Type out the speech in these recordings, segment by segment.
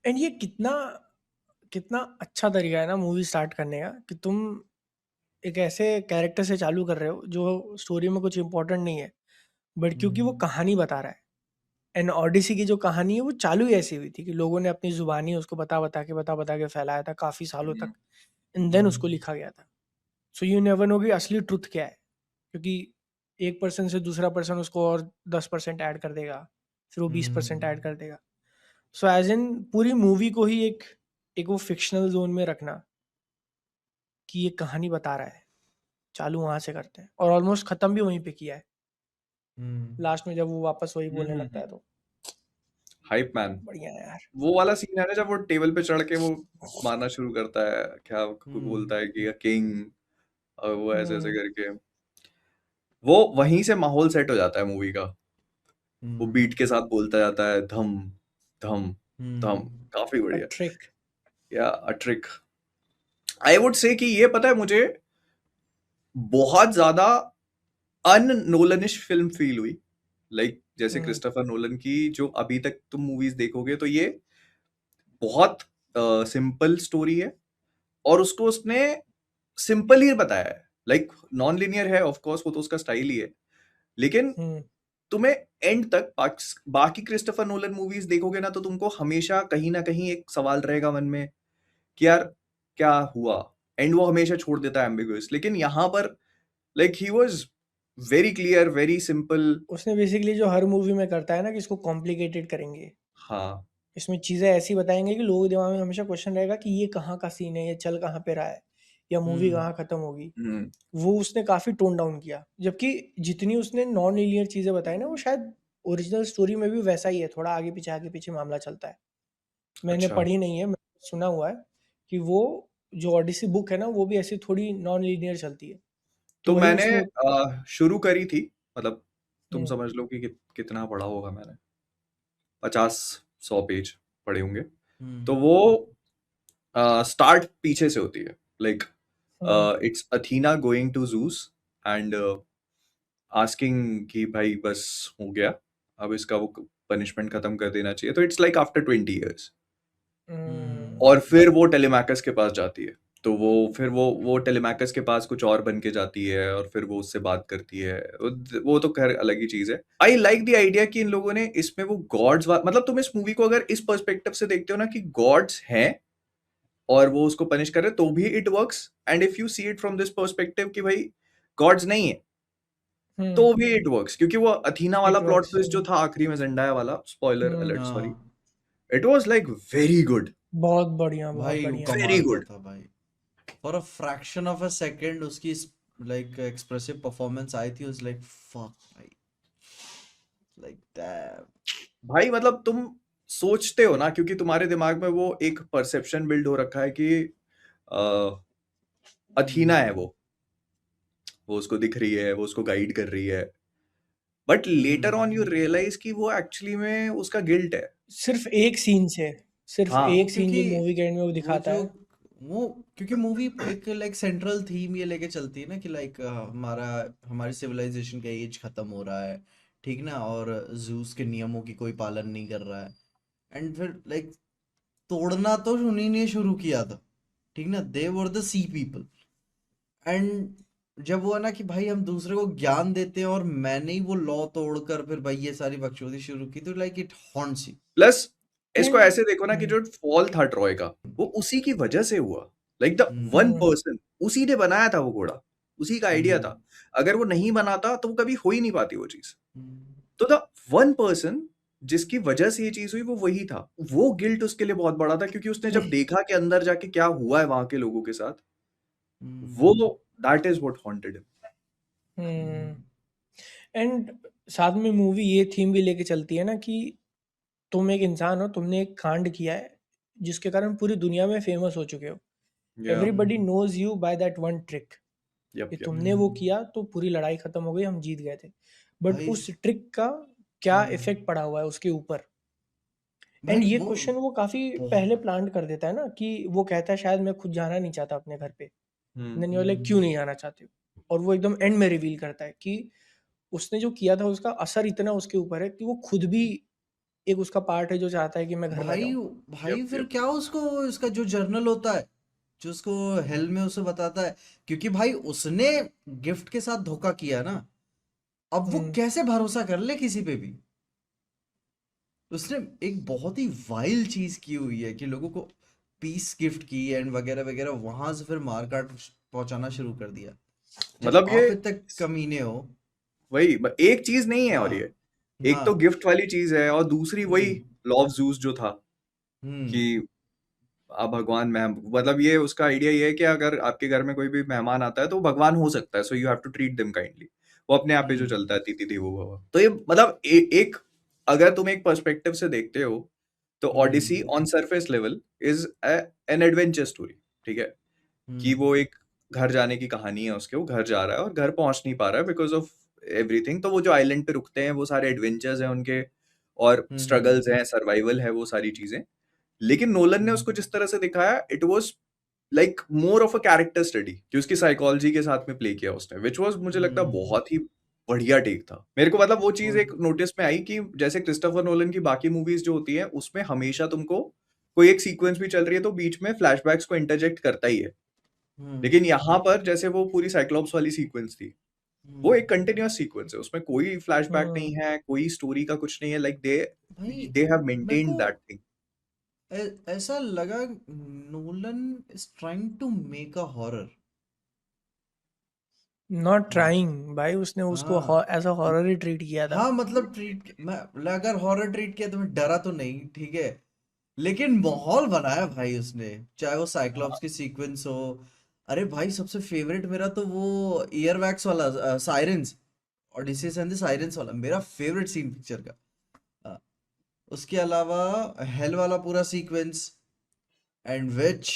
And ये कितना कितना अच्छा तरीका है ना मूवी स्टार्ट करने का, कि तुम एक ऐसे कैरेक्टर से चालू कर रहे हो जो स्टोरी में कुछ इंपॉर्टेंट नहीं है, बट क्योंकि वो हम्म कहानी बता रहा है। एंड ओडिसी की जो कहानी है वो चालू ही ऐसी हुई थी कि लोगों ने अपनी जुबानी उसको बता बता के फैलाया था काफी सालों तक, एंड देन उसको हम्म लिखा गया था। सो यू नेवर नो कि असली ट्रुथ क्या है, क्योंकि एक पर्सन से दूसरा पर्सन उसको और 10% ऐड कर देगा, फिर वो 20% हम्म ऐड कर देगा। सो एज इन पूरी मूवी को ही एक एक वो फिक्शनल जोन में रखना कि ये कहानी बता रहा है, चालू वहां से करते हैं और ऑलमोस्ट खत्म भी वहीं पे किया है, हम्म लास्ट में जब वो वापस वही बोलने लगता हम्म। है तो हाइप मैन। बढ़िया है यार। वो वाला सीन है ना जब वो टेबल पे चढ़ के वो मारना शुरू करता है, क्या कोई हम्म बोलता है कि किंग, और वो ऐसे ऐसे हम्म करके, वो वहीं से माहौल सेट हो जाता है मूवी का। वो हम्म बीट के साथ बोलता जाता है, धम धम धम। हम्म काफी अ बढ़िया। ट्रिक। या a trick. I would say कि ये पता है मुझे बहुत ज्यादा अन नोलनिश फिल्म फील हुई। लाइक जैसे हम्म क्रिस्टोफर नोलन की जो अभी तक तुम मूवीज देखोगे तो ये बहुत सिंपल स्टोरी है, और उसको उसने सिंपल ही बताया है। लाइक नॉन लिनियर है ऑफ कोर्स, वो तो उसका स्टाइल ही है, लेकिन हम्म तुम्हें एंड तक बाकी क्रिस्टोफर नोलन मूवीज देखोगे ना तो तुमको हमेशा कहीं ना कहीं एक सवाल रहेगा मन में कि यार क्या हुआ। एंड वो हमेशा छोड़ देता है एम्बिगुअस, लेकिन यहाँ पर like he was very clear, very simple. उसने बेसिकली जो हर मूवी में करता है ना कि इसको कॉम्प्लिकेटेड करेंगे, हाँ। इसमें चीज़ें ऐसी बताएंगे कि लोगों के दिमाग में हमेशा क्वेश्चन रहेगा कि ये कहाँ का सीन है, ये चल कहाँ पे रहा है, या मूवी हम्म कहाँ खत्म होगी। हम्म वो उसने काफ़ी टोन डाउन किया, जबकि जितनी उसने नॉन लीनियर चीज़ें बताई ना वो शायद ओरिजिनल स्टोरी में भी वैसा ही है, थोड़ा आगे पीछे मामला चलता है। मैंने अच्छा। पढ़ी नहीं है, मैंने सुना हुआ है कि वो जो ओडिसी बुक है ना वो भी ऐसी थोड़ी नॉन लीनियर चलती है, तो तो वही मैंने उसने। शुरू करी थी, मतलब तुम हम्म समझ लो कि कितना पढ़ा होगा मैंने, 50-100 पेज पढ़े होंगे। तो हम्म वो स्टार्ट पीछे से होती है। Like hmm it's Athena going to Zeus and asking कि भाई बस हो गया, अब इसका वो पनिशमेंट खत्म कर देना चाहिए। तो इट्स लाइक आफ्टर 20 years, हम्म और फिर वो टेलीमैकस के पास जाती है। तो वो फिर वो टेलीमैकस के पास कुछ और बन के जाती है, और फिर वो उससे बात करती है। वो तो खैर अलग ही चीज है। आई लाइक द आइडिया कि इन लोगों ने इसमें वो गॉड्स, मतलब तुम इस मूवी को अगर इस पर्सपेक्टिव से देखते हो ना कि गॉड्स हैं और वो उसको पनिश कर रहे, तो भी it works. And if you see it from this perspective कि भाई गॉड्स नहीं है, तो हम्म भी इट वर्क्स। क्योंकि वो अथीना वाला इट प्लॉट वर्क्स। ट्विस्ट जो था आखिरी में, जेंडाया वाला, स्पॉइलर अलर्ट सॉरी, हाँ it was like very good, बहुत बढ़िया, बहुत भाई वो बढ़िया। वेरी कमाल का गुड। था भाई। For a fraction of a second उसकी लाइक एक्सप्रेसिव परफॉर्मेंस आई थी, उस लाइक फक भाई, लाइक दैट। भाई मतलब तुम सोचते हो ना, क्योंकि तुम्हारे दिमाग में वो एक परसेप्शन बिल्ड हो रखा है कि अ, अथीना है वो उसको दिख रही है, वो उसको गाइड कर रही है, but later on you realise कि वो एक्चुअली में उसका गिल्ट है। सिर्फ एक सीन से, सिर्फ हाँ। वो एक सीन क्योंकि जो मूवी के एंड में वो वो दिखाता जो है। वो क्योंकि मूवी एक लाइक सेंट्रल थीम ये लेके चलती है ना कि लाइक हमारा हमारी सिविलाइजेशन का एज खत्म हो रहा है, ठीक ना, और जूस के नियमों की कोई पालन नहीं कर रहा है। एंड फिर लाइक तोड़ना तो उन्हीं ने शुरू किया था, ठीक ना, they were the sea people. And जब वो है ना कि भाई हम दूसरे को ज्ञान देते हैं और मैंने ही वो लॉ तोड़कर फिर भाई ये सारी बकचोदी शुरू की, तो like it haunts you. Plus इसको एंड ऐसे देखो ना कि जो फॉल था ट्रॉय का, वो उसी की वजह से हुआ। Like the one hmm person, उसी ने बनाया था वो घोड़ा, उसी का आइडिया हम्म था। अगर वो नहीं बनाता तो वो कभी हो ही नहीं पाती वो चीज। हम्म तो द वन पर्सन जिसकी वजह से ये चीज हुई वो वही था। वो गिल्ट उसके लिए बहुत बड़ा था, क्योंकि उसने जब देखा कि अंदर जाके क्या हुआ है वहां के लोगों के साथ, वो hmm that is what haunted him. Hmm and साथ में मूवी ये थीम भी लेके चलती है ना कि तुम एक इंसान हो, तुमने एक कांड किया है जिसके कारण पूरी दुनिया में फेमस हो चुके हो। Yeah. Everybody hmm knows you by that one trick, yup कि यप। तुमने वो किया तो पूरी लड़ाई खत्म हो गई, हम जीत गए थे। बट भाई उस ट्रिक का क्या हम्म इफेक्ट पड़ा हुआ है उसके ऊपर। एंड भाई ये वो क्वेश्चन वो काफी पहले बहुत प्लांट कर देता है ना, कि वो कहता है शायद मैं खुद जाना नहीं चाहता अपने घर पे। देन यू लाइक क्यों हम्म नहीं जाना चाहते हो, और वो एकदम एंड में रिवील करता है कि उसने जो किया था उसका असर इतना उसके ऊपर है कि वो खुद भी एक उसका पार्ट है जो चाहता है कि मैं घर ना भाई जाऊं। भाई यप फिर यप क्या उसको, इसका जो जर्नल होता है जो उसको हेल में उसे बताता है, क्योंकि भाई उसने गिफ्ट के साथ धोखा किया ना, अब वो हम्म कैसे भरोसा कर ले किसी पे भी। उसने एक बहुत ही वाइल्ड चीज की हुई है कि लोगों को पीस गिफ्ट की एंड वगैरह वगैरह, वहां से फिर मारकाट पहुंचाना शुरू कर दिया। जब मतलब ये आप इतने कमीने हो। वही एक चीज नहीं है, और हाँ ये एक तो हाँ। गिफ्ट वाली चीज है, और दूसरी वही हम्म लॉ ऑफ जूस जो था हम्म कि आप भगवान में, मतलब ये उसका आइडिया ये है कि अगर आपके घर में कोई भी मेहमान आता है तो वो भगवान हो सकता है, so you have to treat them kindly. वो अपने आप पे जो हम्म चलता है, तिथि देवो भव। तो ये मतलब एक, अगर तुम एक पर्सपेक्टिव से देखते हो तो Odyssey hmm on surface level is an adventure story, ठीक है, कि हम्म वो एक घर जाने की कहानी है उसके, वो घर जा रहा है और घर पहुंच नहीं पा रहा है बिकॉज ऑफ एवरीथिंग। तो वो जो आइलैंड पे रुकते हैं वो सारे एडवेंचर्स हैं उनके, और हम्म स्ट्रगल्स हैं, सर्वाइवल है, वो सारी चीजें। लेकिन नोलन ने हम्म उसको जिस तरह से दिखाया, it was like more of a character study, कि उसकी साइकोलॉजी के साथ में प्ले किया उसने, विच वाज मुझे लगता है हम्म, बहुत ही बढ़िया टेक था मेरे को। मतलब वो चीज और एक नोटिस में आई कि जैसे क्रिस्टोफर नोलन की बाकी मूवीज जो होती है उसमें हमेशा तुमको कोई एक सीक्वेंस भी चल रही है तो बीच में फ्लैशबैक्स को इंटरजेक्ट करता ही है, हम्म लेकिन यहाँ पर जैसे वो पूरी साइक्लॉप्स वाली सीक्वेंस थी, वो हम्म एक कंटिन्यूअस सीक्वेंस है, उसमें कोई फ्लैशबैक नहीं हम्म है, कोई स्टोरी का कुछ नहीं है, लाइक दे भाई दे हैव मेरे मेंटेन्ड को दैट थिंग। ऐसा लगा Nolan is trying to make a horror. Not हाँ ट्राइंग भाई, उसने उसको हाँ एज अ हॉरर ही ट्रीट किया था। हाँ, मतलब ट्रीट, मैं अगर हॉरर ट्रीट किया तो मैं डरा तो नहीं, ठीक है, लेकिन माहौल बनाया भाई उसने, चाहे वो साइक्लॉप्स की सीक्वेंस हो। अरे भाई सबसे फेवरेट मेरा तो वो ईयरवैक्स वाला, sirens, Odysseus and the sirens वाला मेरा फेवरेट सीन पिक्चर का। अ, उसके अलावा हेल वाला पूरा सीक्वेंस एंड विच,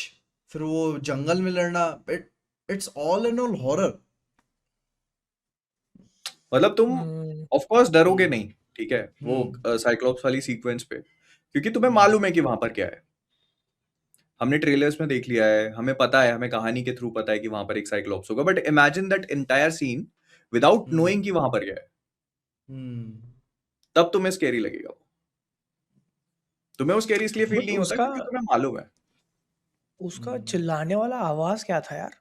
फिर वो जंगल में लड़ना, it's all and all horror. मतलब तुम हम्म ऑफ कोर्स डरोगे हम्म नहीं, ठीक है, वो हम्म साइक्लॉप्स वाली सीक्वेंस पे, क्योंकि तुम्हें हम्म मालूम है कि वहां पर क्या है। हमने ट्रेलर्स में देख लिया है, हमें पता है, हमें कहानी के थ्रू पता है कि वहां पर एक साइक्लॉप्स होगा, but imagine that entire scene without hmm knowing कि वहां पर क्या है। हम्म तब तुम्हें स्केरी लगेगा वो। तुम्हें वो स्केरी इसलिए फील बट नहीं होता उसका क्योंकि तुम्हें मालूम है। उसका हम्म, चिल्लाने वाला आवाज क्या था यार।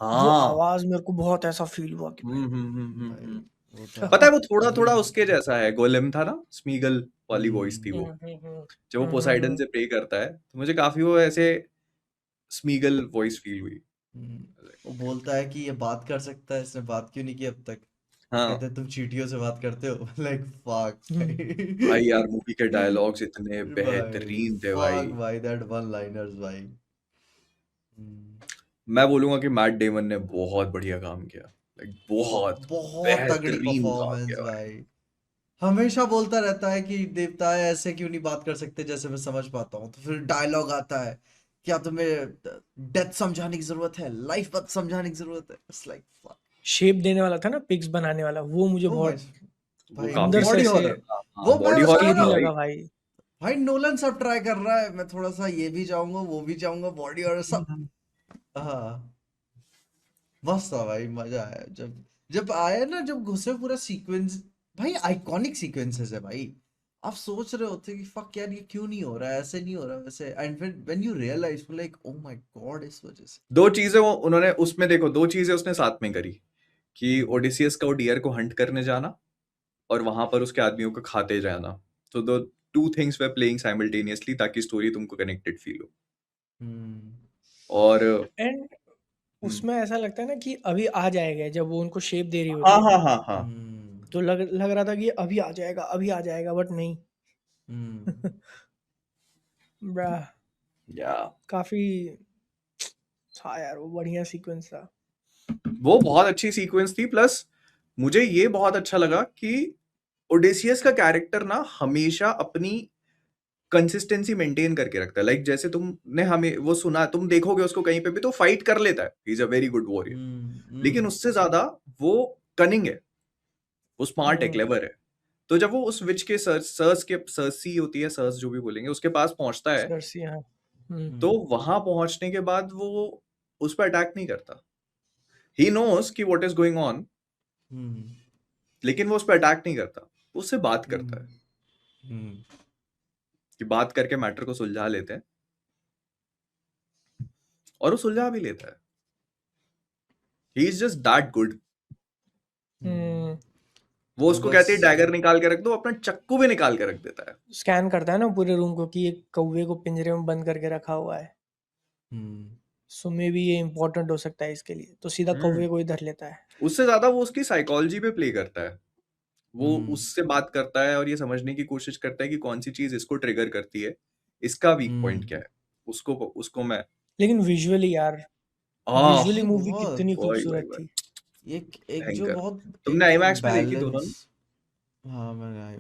वो हाँ। आवाज मेरे को बहुत ऐसा फील हुआ कि भाई भाई वो तो पता है, वो आप थोड़ा अभी। थोड़ा उसके जैसा है, गोलेम था ना, स्मीगल वाली वॉइस थी वो, हम्म जब वो पोसाइडन से प्रे करता है, तो मुझे काफी वो ऐसे स्मीगल वॉइस फील हुई। वो बोलता है कि ये बात कर सकता है, इसने बात क्यों नहीं की अब तक। वो हाँ कहते हैं तुम चींटियों से बात करते हो। लाइक फक भाई, भाई। यार मूवी के डायलॉग्स इतने भाई बेहतरीन थे भाई। फक भाई, दैट वन लाइनर्स भाई। हम्म, मैं बोलूंगा कि मैट डेमन ने बहुत बढ़िया काम किया, लाइक बहुत बहुत तगड़ी बेहतरीन काम परफॉर्मेंस किया भाई। भाई। हमेशा बोलता रहता है कि देवता है ऐसे क्यों नहीं बात कर सकते जैसे मैं समझ पाता हूँ, तो फिर डायलॉग आता है, क्या तुम्हें डेथ समझाने की जरूरत है, लाइफ बात समझाने की जरूरत है। It's like fuck. शेप देने वाला था ना, पिग्स बनाने वाला, वो मुझे ओ भाई, बहुत वो भाई काफी अंदर से बॉडी ऐसे हॉरर, हाँ हाँ, वो मैं बॉडी बता हॉरर रहा स्केरी था हूँ। भाई। लगा भाई। भाई नोलन सब ट्राई कर रहा है, मैं थोड़ा सा ये भी जाऊंगा वो भी जाऊंगा, बॉडी और सब। हम्म, हाँ, मस्त था भाई, मजा आया जब जब आया ना, जब घुसे पूरा सीक्वेंस। भाई आइकॉनिक सीक्वेंसेस है भाई। आप सोच रहे होते कि फक यार ये क्यों नहीं हो रहा है, ऐसे नहीं हो रहा वैसे, and when you realise like oh my God, इस वजह से। दो चीजें वो उन्होंने उसमें, देखो, दो चीजें उसने साथ में करी, कि हम्म ओडिसियस का वो डियर को हंट करने जाना, और वहां पर उसके आदमियों को खाते जाना। तो दो टू थिंग्स वे प्लेइंग साइमल्टेनियसली, ताकि स्टोरी तुमको कनेक्टेड फील हो। हम्म और एंड हम्म, उसमें ऐसा लगता है ना कि अभी आ जाएगा, जब वो उनको शेप दे रही हाँ होती है हाँ हाँ हाँ। हम्म तो लग रहा था कि अभी आ जाएगा, अभी आ जाएगा, बट नहीं। हम्म ब्रा, या काफी था यार, वो बढ़िया सीक्वेंस था। वो बहुत अच्छी सीक्वेंस थी, प्लस मुझे ये बहुत अच्छा लगा कि ओडेसियस का कैरेक्टर ना हमेशा अपनी कंसिस्टेंसी मेंटेन करके रखता है, लाइक जैसे तुमने हमें वो सुना, तुम देखोगे उसको कहीं पे भी तो फाइट कर लेता है, he is a very good warrior, लेकिन हम्म उससे ज्यादा वो कनिंग है, वो स्मार्ट है, हम्म क्लेवर है। तो जब वो उस विच के सर्स के सर्सी होती है, सर्स जो भी बोलेंगे, उसके पास पहुंचता है, सरसी, हाँ। तो वहां पहुंचने के बाद वो उस पर अटैक नहीं करता। ही नोस कि व्हाट इज गोइंग ऑन, हम्म लेकिन वो उस पर अटैक नहीं करता, वो उससे बात करता हम्म है। हम्म कि बात करके मैटर को सुलझा लेते हैं, और वो सुलझा भी लेता है। He is just that good. Hmm वो उसको बस कहती है डैगर निकाल के रख दो, अपना चक्कू भी निकाल के रख देता है। स्कैन करता है ना पूरे रूम को कि एक कौवे को पिंजरे में बंद करके रखा हुआ है, हम्म सो मे भी ये इम्पोर्टेंट हो सकता है इसके लिए, तो सीधा कौवे को इधर लेता है। उससे ज्यादा वो उसकी साइकोलॉजी पे प्ले करता है। वो हम्म उससे बात करता है और ये समझने की कोशिश करता है कि कौन सी चीज इसको ट्रिगर करती है, इसका वीक पॉइंट क्या हम्म है। उसको उसको मैं लेकिन विजुअली यार, आह विजुअली ये मूवी बहुत कितनी भाई भाई खूबसूरत भाई थी। एक एक जो भयंकर। बहुत तुमने एक आईमैक्स में देखी दोनों? बैलेंस। हाँ मैं